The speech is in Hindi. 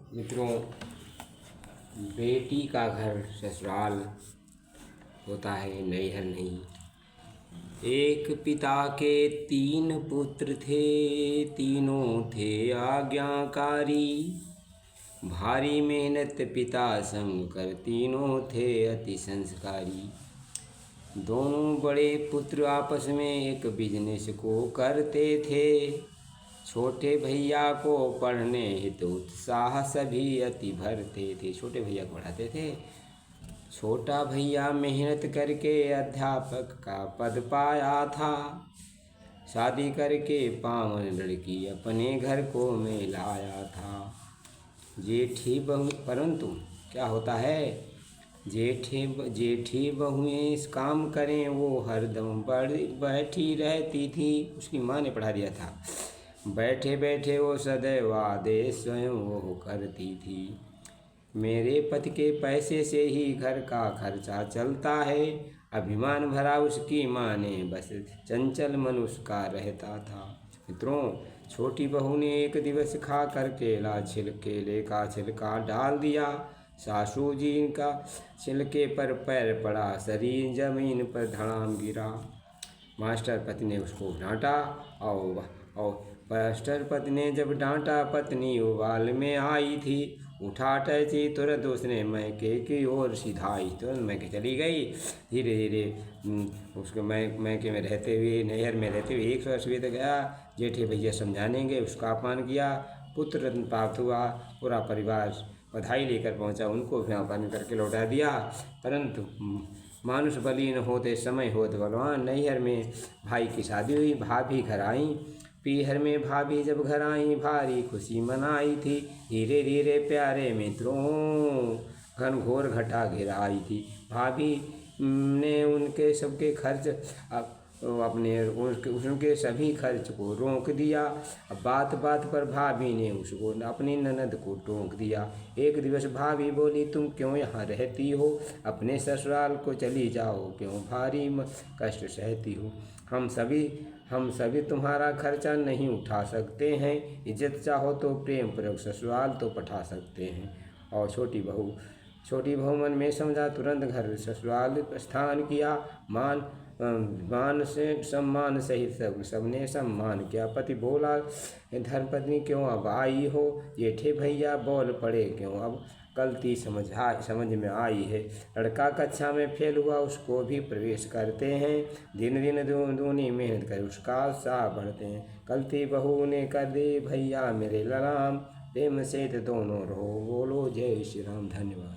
मित्रों, बेटी का घर ससुराल होता है, नैहर नहीं। एक पिता के 3 पुत्र थे, तीनों थे आज्ञाकारी। भारी मेहनत पिता संग कर, तीनों थे अति संस्कारी। दोनों बड़े पुत्र आपस में एक बिजनेस को करते थे। छोटे भैया को पढ़ने हेतु उत्साह सभी अति भरते थे। छोटे भैया को पढ़ाते थे। छोटा भैया मेहनत करके अध्यापक का पद पाया था। शादी करके पावन लड़की अपने घर को में लाया था। जेठी बहू, परंतु क्या होता है, जेठी बहुएं इस काम करें वो हरदम बैठी रहती थी। उसकी माँ ने पढ़ा दिया था। बैठे बैठे वो सदैव आदेश स्वयं वो करती थी। मेरे पति के पैसे से ही घर का खर्चा चलता है। अभिमान भरा उसकी माँ ने बस चंचल मन उसका रहता था। मित्रों, छोटी बहू ने एक दिवस खा कर केला केले का छिलका डाल दिया। सासू जी का छिलके पर पैर पड़ा, शरीर जमीन पर धड़ाम गिरा। मास्टर पति ने उसको डांटा और मास्टर पति ने जब डांटा, पत्नी उबाल में आई थी। उठा टैची तुरंत उसने मैके की ओर सिधाई। तुरंत मैके चली गई। धीरे धीरे उसको मैके में रहते हुए, नैहर में रहते हुए 1 वर्ष बीत गया। जेठे भैया समझानेंगे, उसका अपमान किया। पुत्र रत्न प्राप्त हुआ। पूरा परिवार बधाई लेकर पहुंचा, उनको भी अपमान करके लौटा दिया। परंतु मानुष बलीन होते समय होत बलवान। नैहर में भाई की शादी हुई, भाभी घर आई। पीहर में भाभी जब घर आई, भारी खुशी मनाई थी। धीरे धीरे प्यारे मित्रों घनघोर घटा घिर आई थी। भाभी ने उनके सबके खर्च उनके सभी खर्च को रोक दिया। अब बात बात पर भाभी ने उसको अपनी ननद को टोक दिया। एक दिवस भाभी बोली, तुम क्यों यहाँ रहती हो? अपने ससुराल को चली जाओ, क्यों भारी कष्ट सहती हो? हम सभी तुम्हारा खर्चा नहीं उठा सकते हैं। इज्जत चाहो तो प्रेम पूर्वक ससुराल तो पठा सकते हैं। और छोटी बहू मन में समझा, तुरंत घर ससुराल प्रस्थान किया। मान से सम्मान सहित सबने सम्मान किया। पति बोला, धर्मपत्नी क्यों अब आई हो? जेठे भैया बोल पड़े, क्यों अब गलती समझ में आई है। लड़का कक्षा में फेल हुआ, उसको भी प्रवेश करते हैं। दिन दिन दूनी मेहनत कर उसका उत्साह बढ़ते हैं। गलती बहू ने कर दी, भैया मेरे ललाम। प्रेम से दोनों रहो, बोलो जय श्री राम। धन्यवाद।